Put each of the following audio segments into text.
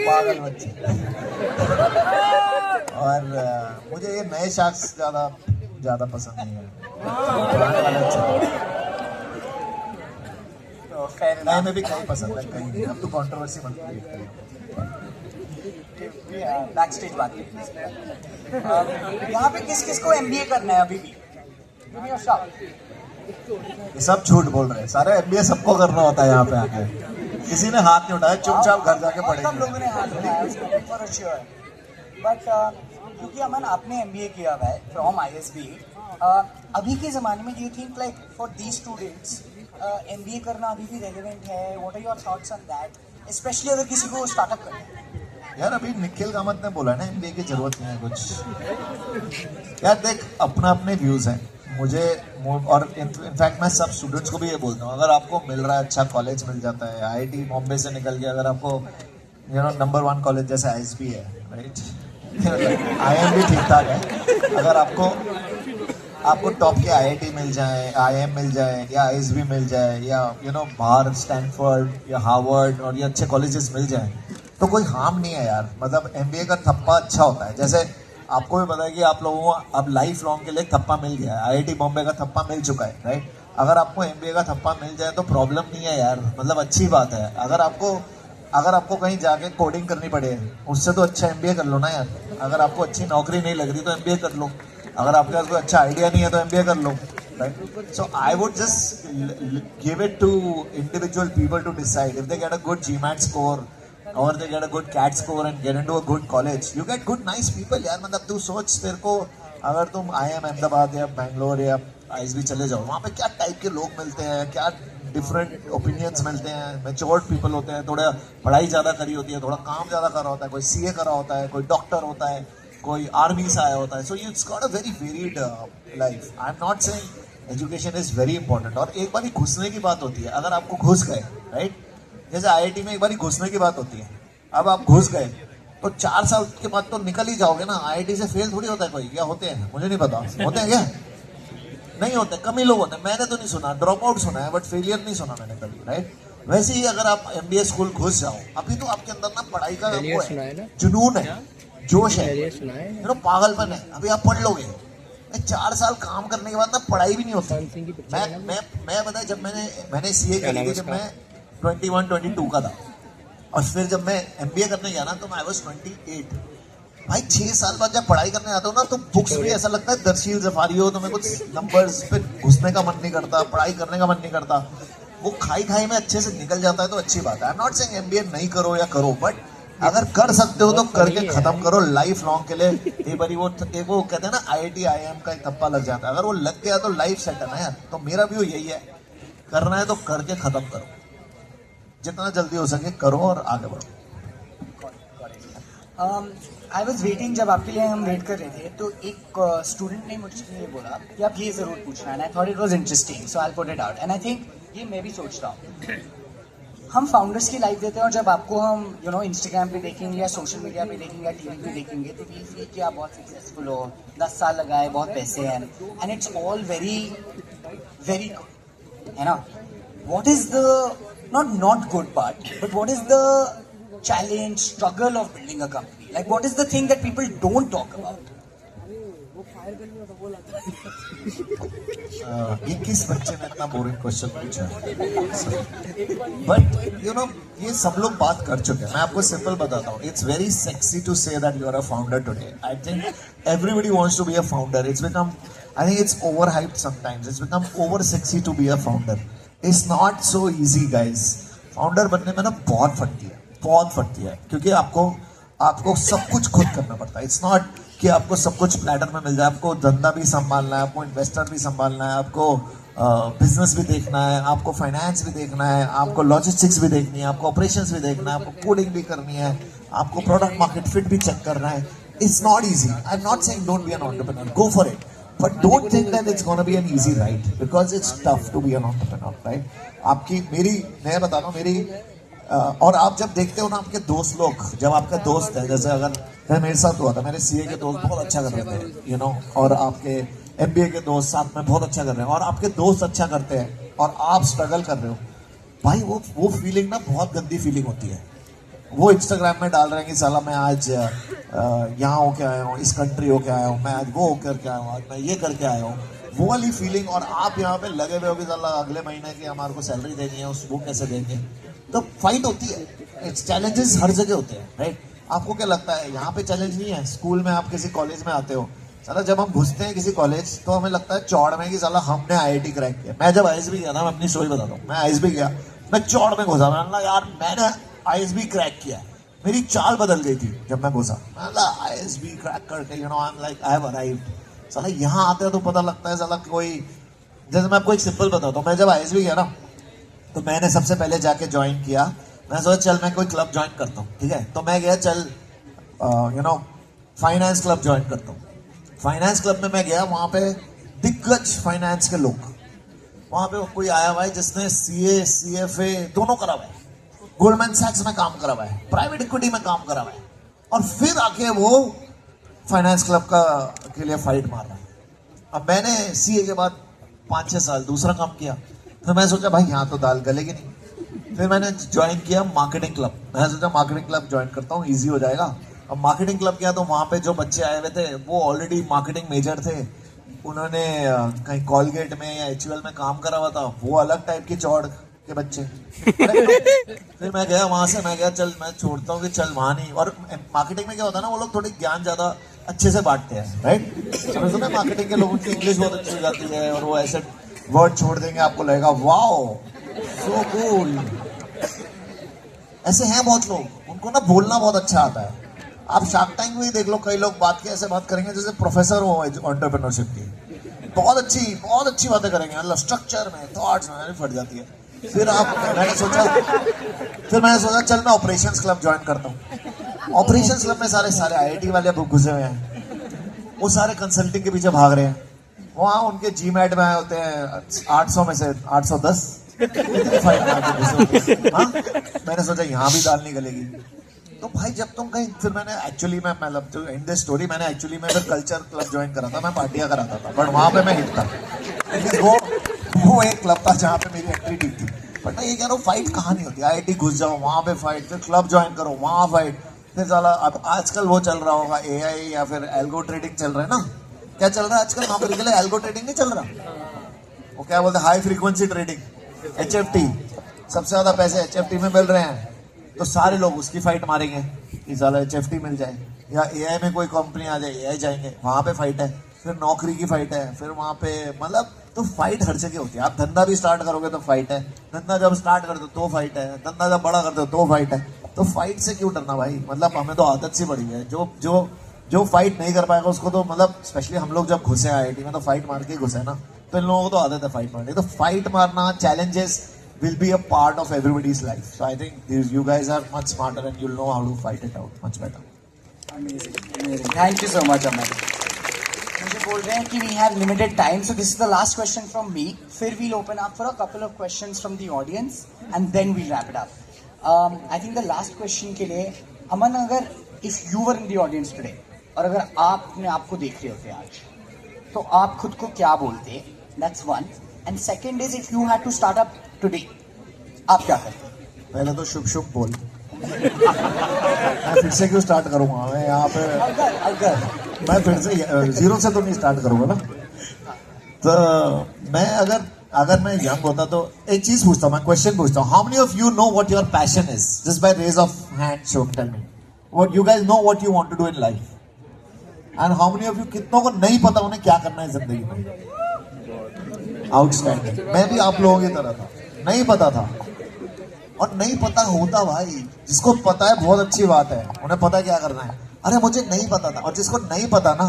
पागल बच्चे। और मुझे ये नए शख्स ज्यादा पसंद नहीं है। पुराने वाले अच्छे हैं। नए में भी कहीं पसंद है, कहीं नहीं। अब तो कंट्रोवर्सी मत करिए। बैक स्टेज बात यहाँ पे किस किस को एमबीए करना है अभी भी? ये सब झूठ बोल रहे हैं। सारे एमबीए सबको करना होता है यहाँ पे आके। किसी ने हाथ नहीं उठाया, चुपचाप घर जाके सब पढ़ेंगे। लोगों ने हाथ उठाया उसको फॉर श्योर। बट क्योंकि अमन आपने एमबीए किया हुआ है फ्रॉम आईएसबी, अभी के ज़माने में do you think like for these students MBA करना अभी भी रेलेवेंट है? What are your thoughts on that, especially अगर किसी को स्टार्टअप करना है? यार अभी निखिल कामत ने बोला ना एमबीए की जरूरत नहीं है कुछ। यार देख, अपना अपने व्यूज हैं। मुझे और इनफैक्ट मैं सब स्टूडेंट्स को भी ये बोलता हूँ, अगर आपको मिल रहा है, अच्छा कॉलेज मिल जाता है, आईआईटी बॉम्बे से निकल के अगर आपको नंबर 1 कॉलेज जैसे आईएसबी है, राइट, आईएम भी ठीक ठाक है। अगर आपको टॉप के आईआईटी मिल जाए, आईएम मिल जाए, या आईएसबी मिल जाए, या बाहर स्टैनफोर्ड या हार्वर्ड और ये अच्छे कॉलेजेस मिल जाए, तो कोई हार्म नहीं है यार। मतलब एमबीए का थप्पा अच्छा होता है। जैसे आपको भी पता है कि आप लोगों को अब लाइफ लॉन्ग के लिए थप्पा मिल गया है। आईआईटी बॉम्बे का थप्पा मिल चुका है, राइट। अगर आपको एमबीए का थप्पा मिल जाए तो प्रॉब्लम नहीं है यार, मतलब अच्छी बात है। अगर आपको कहीं जाके कोडिंग करनी पड़े, उससे तो अच्छा एमबीए कर लो ना यार। अगर आपको अच्छी नौकरी नहीं लग रही तो एमबीए कर लो। अगर आपके पास कोई अच्छा आइडिया नहीं है तो एमबीए कर लो, right. So I would just give it to individual people to decide if they get a good GMAT score और they get a good CAT score and get into a good college, you get good nice people यार। मतलब तू सोच, तेरे को अगर तुम IIM Ahmedabad या बैंगलोर या आईएसबी चले जाओ, वहाँ पे क्या टाइप के लोग मिलते हैं, क्या डिफरेंट ओपिनियंस मिलते हैं। मैच्योर्ड पीपल होते हैं, थोड़ा पढ़ाई ज़्यादा करी होती है, थोड़ा काम ज़्यादा करा होता है, कोई सीए करा होता है, कोई डॉक्टर होता है, कोई आर्मी से आया होता है। So it's got a very varied life. I am not saying education is very important. और एक बार ही घुसने की बात होती है, अगर आपको घुस गए, राइट, जैसे आईआईटी में एक बार घुसने की बात होती है। अब आप घुस गए तो 4 साल के बाद तो निकल ही जाओगे ना। आईआईटी से फेल थोड़ी होता है कोई, क्या होते हैं मुझे नहीं पता, होते हैं क्या? नहीं होते, कम ही लोग होते हैं। मैंने तो नहीं सुना, ड्रॉप आउट सुना है, बट फेलियर नहीं सुना मैंने कभी, राइट। वैसे ही अगर आप एमबीए स्कूल घुस जाओ, अभी तो आपके अंदर ना पढ़ाई का वो है, जुनून है, जोश है, पागलपन है। अभी आप पढ़ लोगे, 4 साल काम करने के बाद ना पढ़ाई भी नहीं होती। मैं पता है, जब मैंने सीए करी थी जब मैं 21-22 का था, और फिर जब मैं एमबीए करने गया ना तो मैं वाज 28। भाई 6 साल बाद जब पढ़ाई करने आता हूँ ना तो बुक्स भी ऐसा लगता है दरशील जफारी हो, तो मैं कुछ नंबर्स पे घुसने का मन नहीं करता, पढ़ाई करने का मन नहीं करता। वो खाई में अच्छे से निकल जाता है तो अच्छी बात है। I am not saying MBA नहीं करो या करो, बट अगर कर सकते हो तो करके खत्म करो लाइफ लॉन्ग के लिए। एक बार वो कहते हैं ना आईआईटी आईएम का एक थप्पा लग जाता है, अगर वो लग गया तो लाइफ सेट है ना यार। तो मेरा व्यू यही है, करना है तो करके खत्म करो, जितना जल्दी हो सके करो और आगे बढ़ो। आई वॉज वेटिंग, जब आपके लिए हम वेट कर रहे थे तो एक स्टूडेंट ने मुझे ये बोला कि आप ये ज़रूर पूछना, and I thought it was interesting, so I put it out. And I think ये मैं भी सोच रहा हूँ, हम फाउंडर्स की लाइफ देते हैं और जब आपको हम इंस्टाग्राम पे देखेंगे या सोशल मीडिया पे देखेंगे या टीवी पे देखेंगे तो वी फील कि आप बहुत सक्सेसफुल हो, 10 साल लगाए, बहुत पैसे हैं, and it's all very very good, है ना। What is the not good part, but what is the challenge, struggle of building a company? Like, what is the thing that people don't talk about? ये किस बच्चे ने इतना boring question पूछा? But ये सब लोग बात कर चुके हैं। मैं आपको सिंपल बताता हूँ, it's very sexy to say that you are a founder today. I think everybody wants to be a founder. It's become, I think it's overhyped sometimes, it's become over sexy to be a founder. It's not so easy guys. Founder बनने में ना बहुत फटती है, क्योंकि आपको सब कुछ खुद करना पड़ता है। इट्स नॉट कि आपको सब कुछ प्लेटर में मिल जाए, आपको धंधा भी संभालना है, आपको इन्वेस्टर भी संभालना है, आपको बिजनेस भी देखना है, आपको फाइनेंस भी देखना है, आपको लॉजिस्टिक्स भी देखनी है, आपको ऑपरेशंस भी देखना है, आपको कोडिंग भी करनी है, आपको प्रोडक्ट मार्केट फिट भी चेक करना है। It's not easy. I am not saying don't be an entrepreneur, go for it, but don't think that it's going to be an easy ride, because it's tough to be an entrepreneur, right? मैं बताता हूँ मेरी और आप जब देखते हो ना आपके दोस्त लोग, जब आपका दोस्त है, जैसे अगर मेरे साथ हुआ था, मेरे सीए के दोस्त बहुत अच्छा कर रहे थे और आपके एमबीए के दोस्त साथ में बहुत अच्छा कर रहे हैं, और आपके दोस्त अच्छा करते हैं और आप स्ट्रगल कर रहे हो, भाई वो फीलिंग ना बहुत गंदी फीलिंग होती है। वो इंस्टाग्राम में डाल रहे हैं कि साला मैं आज यहाँ होके आया हूँ, इस कंट्री होके आया हूँ, मैं आज वो होकर के आया हूँ, आज मैं ये करके आया हूँ, वो वाली फीलिंग। और आप यहाँ पे लगे हुए हो कि साला अगले महीने की हमारे को सैलरी देनी है, उस वो कैसे देंगे। तो फाइट होती है, चैलेंजेस हर जगह होते हैं, राइट। आपको क्या लगता है यहाँ पे चैलेंज नहीं है? स्कूल में आप किसी कॉलेज में आते हो, साला जब हम घुसते हैं किसी कॉलेज तो हमें लगता है चौड़ में कि साला हमने आईआईटी क्रैक किया। मैं जब आईएसबी गया था, मैं अपनी स्टोरी बताता हूँ, मैं आईएसबी गया, मैं चौड़ में घुसा, मैं यार मैंने आईएसबी क्रैक किया, मेरी चाल बदल गई थी जब मैं घुसा। आईएसबी क्रैक करके you know I am like I have arrived. साला यहाँ आते हैं तो पता लगता है साला कोई, जैसे मैं आपको एक सिंपल बताता हूँ, मैं जब आईएसबी गया ना तो मैंने सबसे पहले जाके ज्वाइन किया, मैं सोचा चल मैं कोई क्लब ज्वाइन करता हूँ, ठीक है। तो मैं गया चल you know finance club join करता हूँ। फाइनेंस क्लब में मैं गया, वहाँ पे दिग्गज फाइनेंस के लोग, वहाँ पे कोई आया हुआ है जिसने सीए सीएफए दोनों करा हुआ है, गोल्डमैन सैक्स में काम करा हुआ है, प्राइवेट इक्विटी में काम करा हुआ है, और फिर आके वो फाइनेंस क्लब के लिए फाइट मार रहा है। अब मैंने सीए के बाद 5-6 साल दूसरा काम किया, तो मैं सोचा भाई यहाँ तो दाल गलेगी नहीं। फिर मैंने ज्वाइन किया मार्केटिंग क्लब, मैं सोचा मार्केटिंग क्लब ज्वाइन करता हूँ, ईजी हो जाएगा। अब मार्केटिंग क्लब किया तो वहाँ पे जो बच्चे आए हुए थे वो ऑलरेडी मार्केटिंग मेजर थे, उन्होंने कहीं कॉलगेट में या एचयूएल में काम करा हुआ था, वो अलग टाइप की चौड़ के बच्चे। फिर मैं गया वहां से, मैं गया चल मैं छोड़ता हूँ कि चल वहां नहीं। और मार्केटिंग में क्या होता है ना, वो लोग थोड़ी ज्ञान ज्यादा अच्छे से बांटते हैं, राइट। समझ लो, मार्केटिंग के लोगों की इंग्लिश बहुत अच्छी हो जाती है और वो ऐसे वर्ड छोड़ देंगे, आपको लगेगा वाओ सो कूल। ऐसे हैं बहुत लोग, उनको ना बोलना बहुत अच्छा आता है। आप शार्क टैंक में ही देख लो, कई लोग बात की ऐसे बात करेंगे जैसे प्रोफेसर हो एंटरप्रेन्योरशिप की, बहुत अच्छी बातें करेंगे, मतलब स्ट्रक्चर में, थॉट्स में फट जाती है। फिर मैंने सोचा चल मैं ऑपरेशंस क्लब ज्वाइन करता हूँ। ऑपरेशंस क्लब में सारे आईआईटी वाले घुसे हुए हैं, वो सारे कंसल्टिंग के पीछे भाग रहे हैं। वहाँ उनके जीमैट में आए होते हैं 800 में से 810। हाँ, मैंने सोचा यहाँ भी दाल नहीं गलेगी। तो भाई जब तुम कहीं, फिर मैंने एक्चुअली में मतलब जो इन दिस स्टोरी, मैंने एक्चुअली में फिर कल्चर क्लब ज्वाइन करा था, मैं पार्टियां कराता था, बट वहां पे मैं हिट था। वो एक क्लब था जहाँ पे मेरी एंट्री ठीक थी। बट मैं ये कह रहा हूँ, फाइट कहाँ नहीं होती। आईआईटी घुस जाओ वहां पे फाइट, फिर क्लब ज्वाइन करो वहां फाइट, फिर साला अब आजकल वो चल रहा होगा एआई या फिर एल्गो ट्रेडिंग चल रहा है ना। क्या चल रहा है आजकल नौकरी के लिए? एल्गो ट्रेडिंग नहीं चल रहा, वो क्या बोलते हैं, हाई फ्रीक्वेंसी ट्रेडिंग, एचएफटी। सबसे ज्यादा पैसे एचएफटी में मिल रहे हैं, तो सारे लोग उसकी फाइट मारेंगे कि साला एचएफटी मिल जाए, या एआई में कोई कंपनी आ जाए, एआई जाएंगे, वहां पे फाइट है। फिर नौकरी की फाइट है, फिर वहां पे मतलब तो फाइट हर जगह होती है। आप धंधा भी स्टार्ट करोगे तो फाइट है, धंधा जब स्टार्ट करते हो तो फाइट है, धंधा जब बड़ा करते हो तो फाइट है। तो फाइट से क्यों डरना भाई? मतलब हमें तो आदत सी पड़ी है। जो फाइट नहीं कर पाएगा उसको तो, मतलब स्पेशली हम लोग जब घुसे आईआईटी में तो फाइट मार के घुसे ना, तो इन लोगों को तो आदत है फाइट मारने। तो फाइट मारना, challenges will be a part of everybody's life. So I think you guys are much smarter and you'll know how to fight it out much better. Amazing. Thank you so much, Amar. मुझे बोल रहे हैं कि we have limited time, so this is the last question from me. फिर we'll open up for a couple of questions from the audience and then we'll wrap it up. I think the last question के लिए, अमन, अगर if you were in the audience today, और अगर आप अपने आप को देख रहे होते आज, तो आप खुद को क्या बोलते? That's one. And second is, if you had to start up today, आप क्या करते? पहले तो शुभ शुभ बोल। मैं फिर से क्यों स्टार्ट करूंगा? मैं यहाँ पे अगर मैं फिर से जीरो से तो नहीं स्टार्ट करूंगा ना। तो मैं अगर मैं यंग होता तो एक चीज पूछता हूँ, मैं क्वेश्चन पूछता हूँ, how many of you know what your passion is? Just by raise of hand show tell me what you guys know what you want to do in life. And how many of you, कितनों को नहीं पता उन्हें क्या करना है जिंदगी में? आउटस्टैंडिंग। मैं भी आप लोगों की तरह था, नहीं पता था। और नहीं पता होता भाई, जिसको पता है बहुत अच्छी बात है, उन्हें पता है क्या करना है। अरे मुझे नहीं पता था, और जिसको नहीं पता ना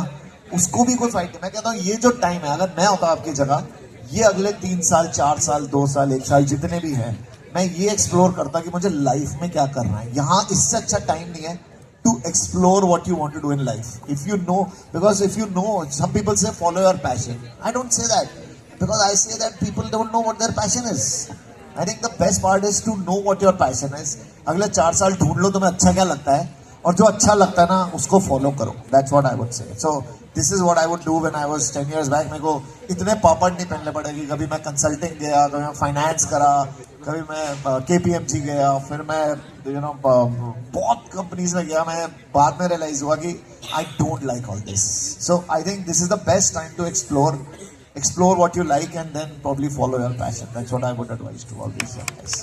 उसको भी कोई फाइट नहीं। मैं कहता हूँ ये जो टाइम है, अगर मैं होता आपकी जगह, ये अगले 3 साल 4 साल 2 साल 1 साल जितने भी हैं, मैं ये एक्सप्लोर करता कि मुझे लाइफ में क्या करना है। यहाँ इससे अच्छा टाइम नहीं है to explore what you want to do in life. If you know, because if you know, some people say follow your passion. I don't say that, because I say that people don't know what their passion is. I think the best part is to know what your passion is. अगले 4 साल ढूंढ लो तुम्हें अच्छा क्या लगता है, और जो अच्छा लगता है ना उसको फॉलो करो. That's what I would say. So this is what I would do when I was 10 years back. मेरे को इतने पापड़ नहीं पहनने पड़े कि कभी मैं कंसल्टिंग गया, कभी मैं फाइनेंस करा, कभी मैं KPMG गया, फिर मैं बहुत कंपनीज में गया. मैं बाद में रियलाइज हुआ कि I don't like all this. So I think this is the best time to explore what you like and then probably follow your passion. That's what I would advise to all these young guys.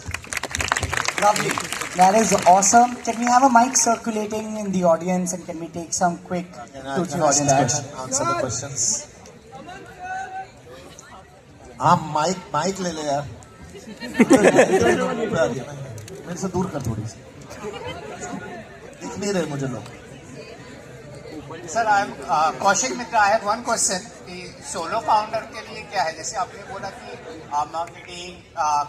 Lovely. That is awesome. Can we have a mic circulating in the audience and can we take some quick Can 2-3 I audience stand questions? and answer the questions? हाँ mic ले ले यार. मेरे से दूर कर थोड़ी सी. दिख नहीं रहे मुझे लोग. Sir, I'm Kaushik Mitra. I have one question. कि सोलो फाउंडर के लिए क्या है, जैसे आपने बोला कि मार्केटिंग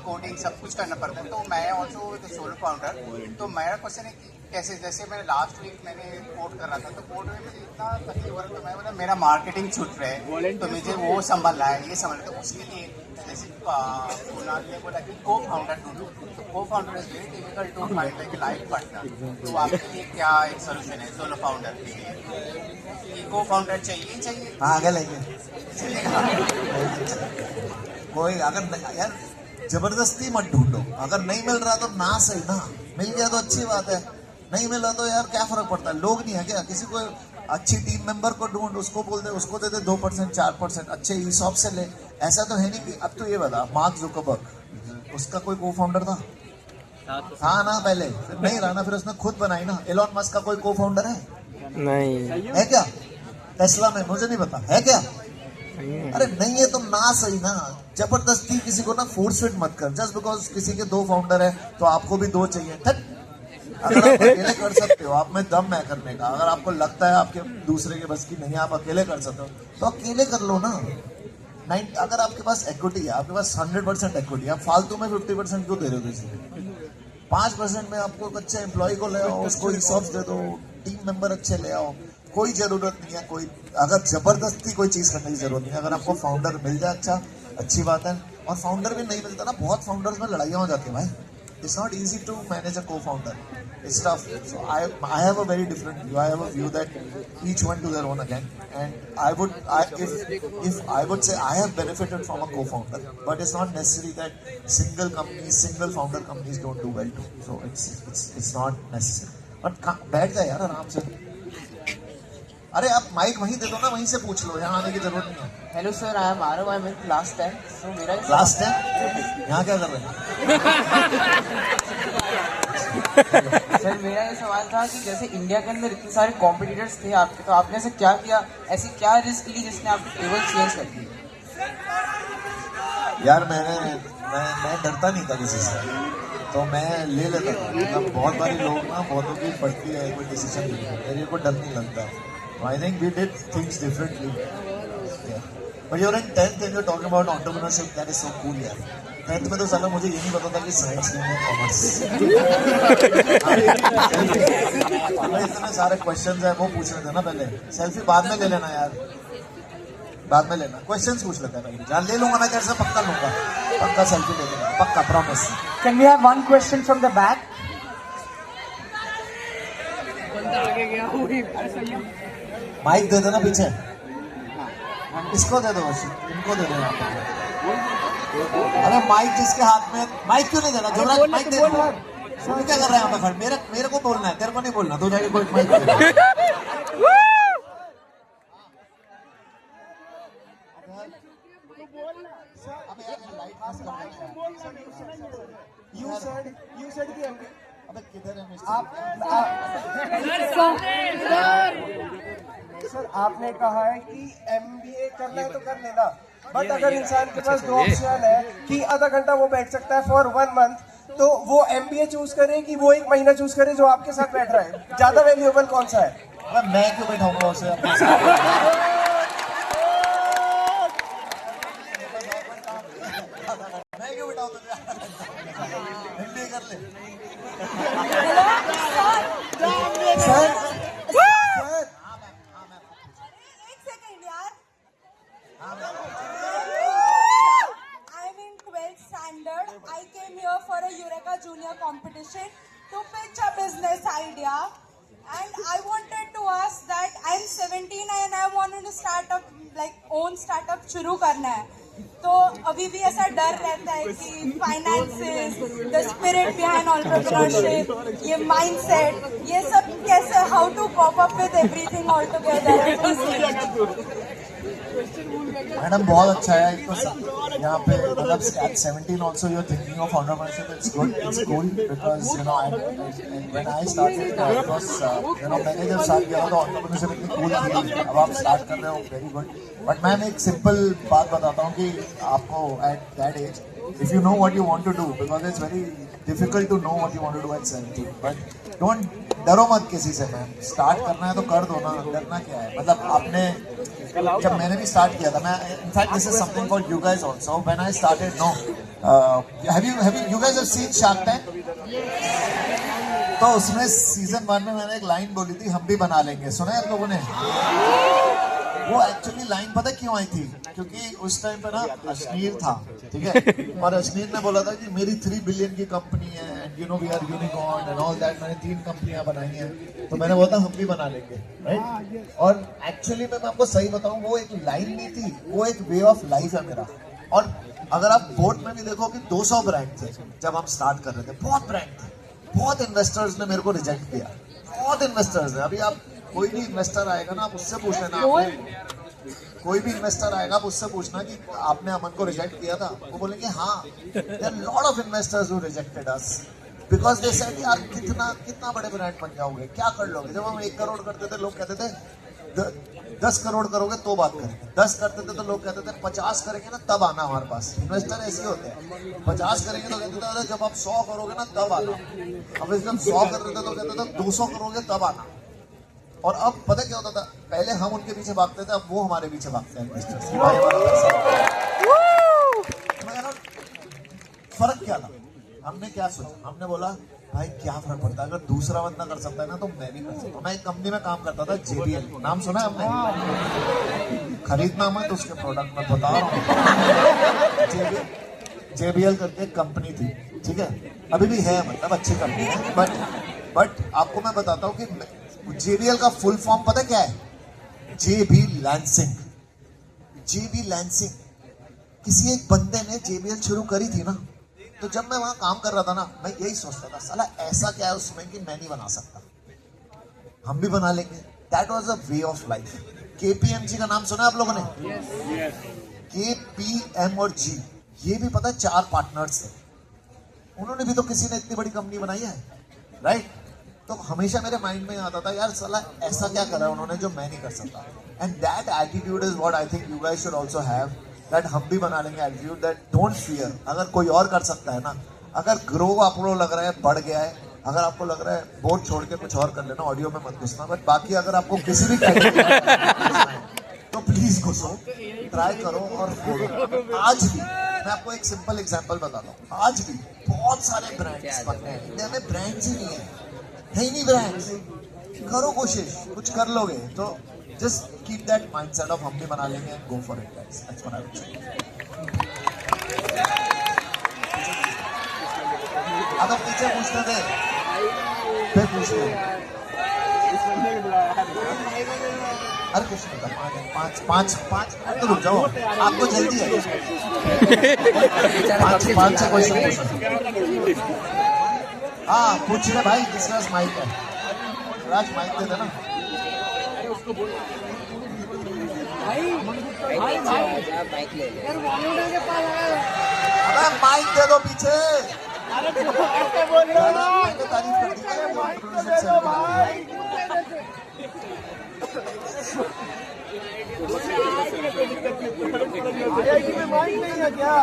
कोडिंग सब कुछ करना पड़ता है, तो मैं ऑल्सो सोलो फाउंडर. तो मेरा क्वेश्चन है कि कैसे, जैसे मैंने लास्ट वीक मैंने कोड कर रहा था, तो कोड में मुझे इतना तकलीफ हो रहा था, मैं बोला मेरा मार्केटिंग छूट रहा है, तो मुझे वो संभालना है, ये संभालना. तो उसके लिए जैसे कुणाल ने बोला कि को फाउंडर ढूंढो, तो को founder is very difficult to find like life partner. तो आपके लिए क्या एक सोल्यूशन है सोलो फाउंडर के लिए, कि को फाउंडर चाहिए? हाँ आगे लेंगे. कोई अगर यार जबरदस्ती मत ढूंढो. अगर नहीं मिल रहा तो ना सही ना, मिल गया तो अच्छी बात है, नहीं मिला तो यार क्या फर्क पड़ता है. लोग नहीं है क्या, किसी को अच्छी टीम मेंबर को ढूंढ, उसको बोल दे, उसको दे दे 2% 4%, अच्छे ईसॉप से ले. ऐसा तो है नहीं कि. अब तो ये बता, मार्क जुकरबर्ग उसका कोई को फाउंडर था ना पहले, फिर नहीं रहा ना, फिर उसने खुद बनाई ना. एलॉन मस्क का कोई को फाउंडर है? नहीं है क्या? टेस्ला में मुझे नहीं पता है क्या. अरे नहीं है तो ना सही ना. जबरदस्ती किसी को ना फोर्स फिट मत कर. जस्ट बिकॉज किसी के 2 फाउंडर है तो आपको भी 2 चाहिए. अगर आप अकेले कर सकते हो, आप में दम है करने का. अगर आपको लगता है आपके दूसरे के बस की नहीं, आप अकेले कर सकते हो तो अकेले कर लो ना. अगर आपके पास इक्विटी है, आपके पास 100% इक्विटी है, आप फालतू में 50% क्यों दे रहे हो किसी को? 5% में आपको अच्छे एम्प्लॉय को ले आओ, उसको ईसॉप्स दे दो, टीम मेंबर अच्छे ले आओ. कोई जरूरत नहीं है कोई, अगर जबरदस्ती कोई चीज करने की जरूरत नहीं है. अगर आपको फाउंडर मिल जाए अच्छी बात है. और फाउंडर भी नहीं मिलता ना, बहुत फाउंडर्स में लड़ाइयाँ हो जाती है भाई. It's not easy to manage a cofounder. It's tough. So I have a very different view. I have a view that each one to their own again. And if I would say I have benefited from a co-founder, but it's not necessary that single founder companies don't do well too. So it's not necessary. But बैठ जाए यार आराम से. अरे आप mic वहीं दे दो ना, वहीं से पूछ लो, यहाँ आने की जरूरत नहीं है. Hello sir, I am Aarav, I am class 10. सो मेरा लास्ट टाइम यहाँ क्या कर रहे हैं? सर मेरा ये सवाल था कि जैसे इंडिया के अंदर इतने सारे कॉम्पिटिटर्स थे आपके, तो आपने ऐसे क्या किया, ऐसी क्या रिस्क ली जिसने आपकी टेबल चेंज कर दी? यार मैं डरता नहीं था किसी से, तो मैं ले लेता था. मतलब बहुत बारी लोग ना बहुतों की पड़ती है कोई डिसीजन लेने, मेरे को डर नहीं लगता. I think we did things differently. But you're in 10th and you're talking about entrepreneurship, that is so cool यार. 10th में तो साला मुझे ये नहीं पता था कि साइंस नहीं है कॉमर्स. इतने सारे क्वेश्चंस हैं, वो पूछ रहे थे ना पहले. सेल्फी बाद में ले लेना यार, बाद में लेना. क्वेश्चंस पूछ लेते हैं पहले. जान ले लूंगा मैं तेरे से, पक्का लूंगा, पक्का सेल्फी ले लूंगा, पक्का promise. Can we have one question from the back? Mic दे देना पीछे, इसको दे दो, इनको दे दो. अरे माइक जिसके हाथ में, माइक क्यों नहीं देना? जोरात माइक दे दो. सुन क्या कर रहे हैं यहाँ पे खड़े? मेरे को बोलना है, तेरे को नहीं बोलना. तू जाके कोई माइक दे दो. You said कि अबे किधर है सर आपने कहा है कि MBA करना है तो कर लेना, बट अगर इंसान के पास 2 ऑप्शन है कि आधा घंटा वो बैठ सकता है फॉर 1 month, तो वो MBA चूज करे कि वो 1 महीना चूज करे जो आपके साथ बैठ रहा है? ज्यादा वैल्यूएबल कौन सा है? मैं क्यों बैठाऊंगा उसे अपने साथ? मैं क्यों बैठाऊं तुझे? MBA कर ले. सर एक सेकंड यार. I'm in 12th standard. I came here for a Eureka Junior competition to pitch a business idea. And I wanted to ask that I'm 17 and I wanted to start up like own startup शुरू करना है, तो अभी भी ऐसा डर रहता है कि finances, the spirit behind entrepreneurship, ये माइंडसेट, ये सब कैसे, how to cope up with everything all together? Madam बहुत अच्छा है, एक तो यहाँ पे मतलब at 17 also you're thinking of entrepreneurship. It's good, it's cool because you know when I started it was you know मैंने जब स्टार्ट किया था तो entrepreneurship इतनी cool थी, अब आप स्टार्ट कर रहे हो, very good. But मैं एक सिंपल बात बताता हूँ कि आपको at that age if you know what you want to do, because it's very difficult to know what you want to do at 17, but don't डरो मत किसी से मैम, स्टार्ट करना है तो कर दो ना, डरना क्या है? मतलब आपने जब मैंने भी स्टार्ट किया था, मैं in fact this is something for you guys also, when I started no have you guys have seen shark tank? तो उसमें सीजन 1 में मैंने एक लाइन बोली थी, हम भी बना लेंगे, सुना है आप लोगों ने? वो एक्चुअली लाइन पता क्यों आई थी? क्योंकि उस टाइम पे ना अश्नीर था, ठीक है, और अश्नीर ने बोला था कि मेरी 3 बिलियन की कंपनी है and you know we are unicorn and all that, मैंने 3 कंपनियां बनाई हैं, तो मैंने बोला था हम भी बना लेंगे, राइट? और एक्चुअली मैं आपको सही बताऊं, वो एक लाइन नहीं थी, वो एक वे ऑफ लाइफ है मेरा। और अगर आप बोर्ड में भी देखो कि 200 ब्रांड थे जब हम स्टार्ट कर रहे थे, बहुत ब्रांड थे, बहुत इन्वेस्टर्स ने मेरे को रिजेक्ट किया, बहुत इन्वेस्टर्स ने। अभी आप कोई भी इन्वेस्टर आएगा ना, आप उससे पूछ लेना, आपने कोई भी इन्वेस्टर आएगा आप उससे पूछना कि आपने अमन को रिजेक्ट किया था, वो बोलेंगे हाँ, there are lot of investors who rejected us because they said यार कितना बड़े ब्रांड बन जाओगे, क्या कर लोगे? जब हम 1 करोड़ करते थे लोग कहते थे 10 करोड़ करोगे तो बात करेंगे, 10 करते थे तो लोग कहते थे 50 करेंगे ना तब आना हमारे पास। इन्वेस्टर ऐसे होते हैं, 50 करेंगे तो कहते थे जब आप 100 करोगे ना तब आना, अब जब 100 कर रहे थे तो कहते थे 200 करोगे तब आना। और अब पता क्या होता था, पहले हम उनके पीछे भागते थे, अब वो हमारे पीछे भागते हैं इन्वेस्टर्स। फर्क क्या था? हमने क्या सोचा, हमने बोला भाई क्या फर्क पड़ता है, अगर दूसरा बंदा कर सकता है ना तो मैं भी कर सकता हूँ। मैं एक कंपनी में काम करता था, JBL, नाम सुना है हमने? खरीदना मत उसके प्रोडक्ट, मैं बता रहा हूँ। JBL करके एक कंपनी थी, ठीक है, अभी भी है, मतलब अच्छी कंपनी है, बट आपको मैं बताता हूँ कि JBL का फुल फॉर्म पता क्या है? JB lancing. JB लैंसिंग, किसी एक बंदे ने JBL शुरू करी थी ना, तो जब मैं वहां काम कर रहा था ना, मैं यही सोचता था साला ऐसा क्या है उसमें कि मैं नहीं बना सकता, हम भी बना लेंगे। That was a way of life. KPMG का नाम सुना है आप लोगों ने? KPM और G, ये भी पता है 4 पार्टनर्स थे, उन्होंने भी तो किसी ने इतनी बड़ी कंपनी बनाई है, राइट? तो हमेशा मेरे माइंड में आता था यार साला ऐसा क्या करा उन्होंने जो मैं नहीं कर सकता। And that attitude is what I think you guys should also have, that हम भी बना लेंगे एटीट्यूड, दैट डोंट फियर। अगर कोई और कर सकता है ना, अगर ग्रो आपको लग रहा है बढ़ गया है, अगर आपको लग रहा है बोर्ड छोड़ के कुछ और कर लेना, ऑडियो में मत घुसना, बट बाकी अगर आपको किसी भी तो प्लीज घुसो, ट्राई करो और खोलो। आज भी मैं आपको एक सिंपल एग्जांपल बताता हूँ, आज भी बहुत सारे ब्रांड्स बनते हैं इंडिया में, ब्रांड्स ही नहीं है ही नहीं ब्रांड्स। करो कोशिश, कुछ कर लोगे तो just keep that mindset of हम भी बना लेंगे and go for it guys, that's what I would say. अगर पीछे पूछते थे फिर पूछते, अरे कुछ नहीं था, पाँच तो रुक जाओ, आपको जल्दी है, 5 से क्वेश्चन। हाँ पूछिए भाई, जिसके पास माइक है, राज माइक दे देना। अरे माइक दे दो पीछे, तारीफ कर दी माइक नहीं है क्या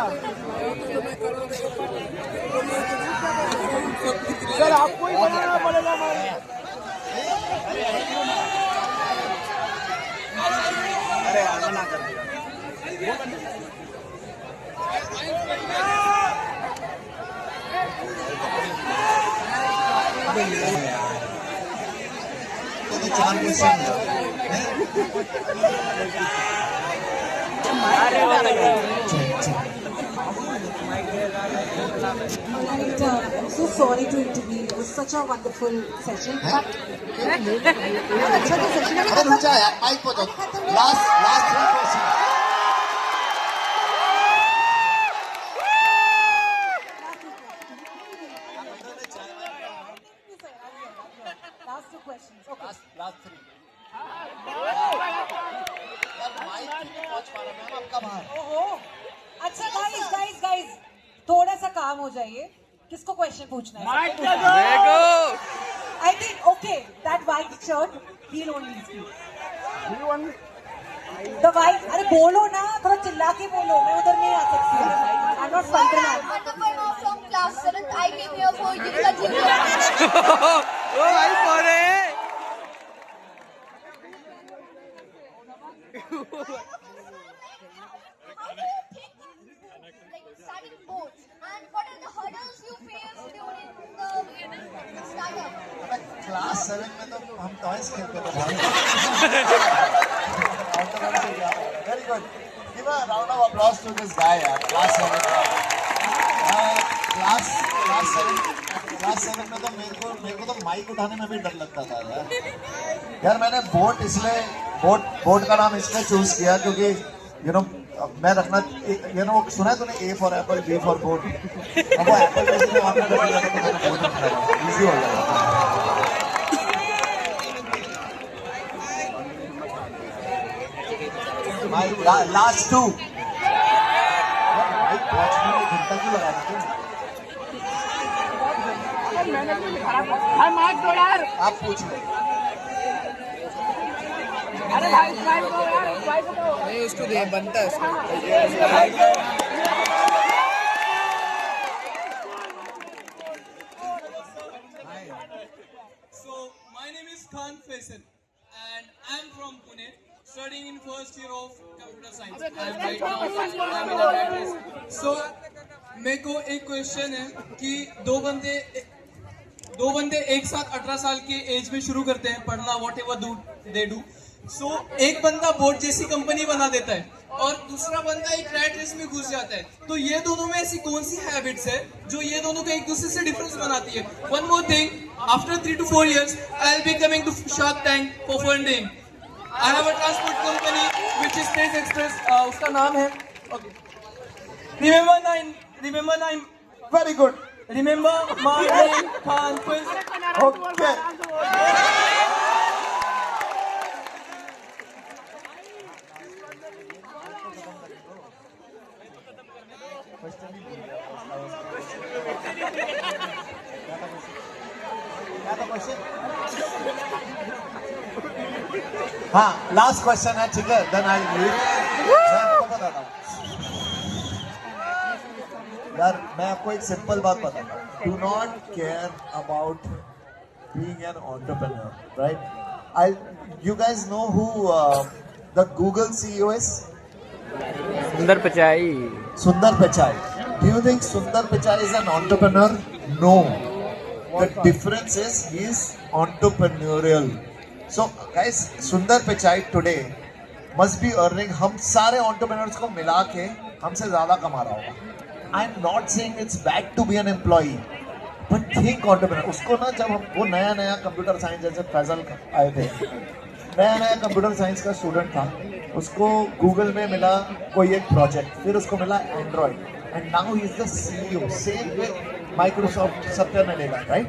सर? आपको ही बनाना पड़ेगा। अरे यार मना कर दिया। तो 4 क्वेश्चन है। Alright, I'm so sorry to intervene. It was such a wonderful session. But अच्छा तो session है. अरे रुक जा यार, माइक पे तो last 3 question. Last 2 questions. Okay. Last 3. यार माइक नहीं पहुंच पा रहा, मैम आपका बाहर. ओहो. अच्छा guys, थोड़ा सा काम हो जाइए. किसको क्वेश्चन पूछना है? I think okay, that white shirt, he'll only speak. The white, अरे बोलो ना, थोड़ा चिल्ला के बोलो. मैं उधर नहीं आ सकती. I'm not Spider-Man. I'm Vandaparma from class 7th. I came here for Yurika Junior. How do you think like starting boards and what are the hurdles you face during the startup? Class 7 में तो हम toys खेलते थे भाई. Very good. Give a round of applause to this guy यार. Class 7 में तो मेरे को तो माइक उठाने में भी डर लगता था यार. मैंने बोट का नाम इसलिए चूज किया क्योंकि मैं रखना वो सुना है तूने, A for Apple, B for boat. अब वो एप्पल जैसे में आपने डर लिया तो मैंने बोट उठाया. इजी हो जाएगा. लास्ट 2. माइक पहुंचने में घंटा क्यों लगा देते? आप पूछिए. नहीं उसको दे, बनता है उसको. So my name is Khan Faisal and I'm from Pune, studying in first year of computer science. And right now I'm in a rat race. So मेरे को एक क्वेश्चन है कि दो बंदे एक साथ 18 साल के एज में शुरू करते हैं पढ़ना, whatever they do. So एक बंदा बोट जैसी कंपनी बना देता है और दूसरा बंदा एक रैट रेस में घुस जाता है. तो ये दोनों में ऐसी कौन सी हैबिट्स है जो ये दोनों को एक दूसरे से डिफरेंस बनाती है? One more thing, after 3 to 4 years I will be coming to Shark Tank for funding. I have a transport company which is Space Express. उसका नाम है Remember Nine. Very good. Remember my name Khan Faisal. Okay. हाँ, last question है, ठीक है. Then I मैं आपको बताता हूँ यार, मैं आपको एक सिंपल बात बताता हूँ. Do not care about being an entrepreneur, right? You guys know who the Google CEO is? Sundar Pichai. Sundar Pichai. Do you think Sundar Pichai is an entrepreneur? No. The difference is he is entrepreneurial. So guys, Sundar Pichai today must be earning, हम सारे entrepreneurs को मिला के हमसे ज़्यादा कमा रहा होगा. I'm not saying it's bad to be an employee, but think entrepreneur. उसको ना जब वो नया कंप्यूटर साइंस, जैसे फैजल आए थे, नया कंप्यूटर साइंस का स्टूडेंट था, उसको गूगल में मिला कोई एक प्रोजेक्ट, फिर उसको मिला Android, and now he is the CEO. Same with Microsoft, Satya Nadella, right?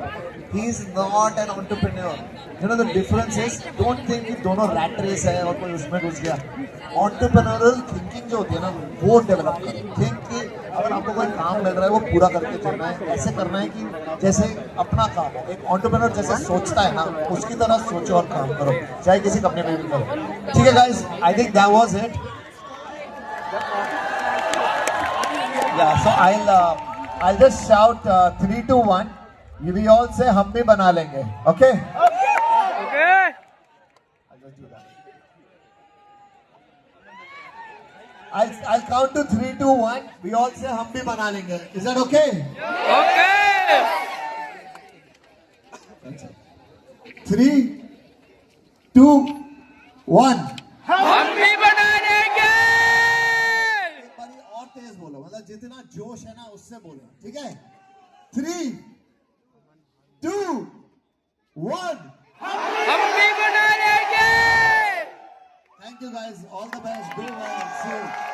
He is not an entrepreneur. You know the difference is, don't think कि दोनों रैट रेस है और कोई उसमें घुस गया. Entrepreneurial thinking जो होती है ना, वो डेवलप करो. थिंक कि अगर आपको कोई काम मिल रहा है वो पूरा करके चलना है. ऐसे करना है कि जैसे अपना काम हो. एक entrepreneur जैसे सोचता है ना, उसकी तरह सोचो और काम करो, चाहे किसी कंपनी में भी करो. ठीक है guys, I think that was it. Yeah, so I'll just shout 3, 2, 1. We all say हम भी बना लेंगे. Okay? Okay. I'll just do that. I'll count to 3, 2, 1. We all say हम भी बना लेंगे. Is that okay? Okay. 3, 2, 1. हम भी बना लेंगे. एक बार और तेज बोलो, मतलब मतलब जितना जोश है ना उससे बोलना, ठीक है? 3, 2, 1. हम भी बना लेंगे. Thank you guys. All the best. Go well. See you.